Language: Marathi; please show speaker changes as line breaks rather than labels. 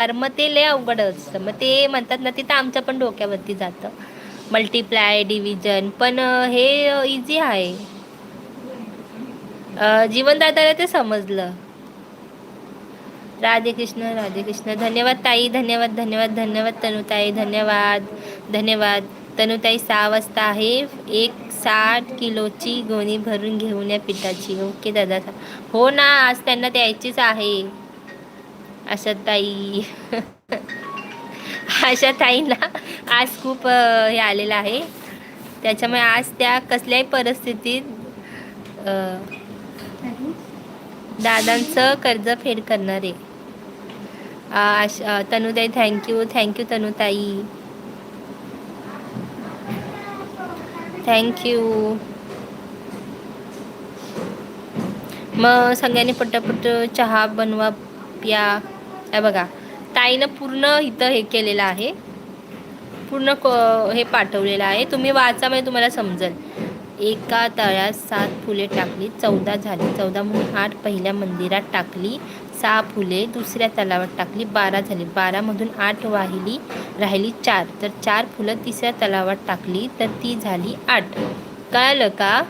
मग ते लय अवघड असतं. मग ते म्हणतात ना, तिथं आमच्या पण डोक्यावरती जातं मल्टिप्लाय डिव्हिजन. पण हे इझी आहे. जीवनदात्याला ते समजलं. राधे कृष्ण राधे कृष्ण. धन्यवाद ताई, धन्यवाद धन्यवाद धन्यवाद तनुताई, धन्यवाद धन्यवाद. तनुताई 6 वाजता आहे. 160 किलोची गोणी भरून घेऊन या पिठाची. ओके दादा. हो ना, आज त्यांना द्यायचीच आहे आशा ताई. आशा ताईंना आज खूप हे आलेलं आहे, त्याच्यामुळे आज त्या कसल्याही परिस्थितीत दादांचं कर्ज फेड करणार आहे. तनुताई थँक्यू थँक्यू तनुताई, थँक्यू. मग सगळ्यांनी पटापट चहा बनवा प्या. हे बघा, ताईनं पूर्ण इथं हे केलेलं आहे, पूर्ण हे पाठवलेलं आहे. तुम्ही वाचा म्हणजे तुम्हाला समजेल. एका तळ्यात 7 फुले टाकली, 14 झाली. 14 म्हणून 8 पहिल्या मंदिरात टाकली. 6 फुले दुसऱ्या तलावात टाकली, 12 झाली. 12 मधून 8 राहिली 4. तर 4 फुलं तिसऱ्या तलावात टाकली, तर ती झाली 8. कळलं का?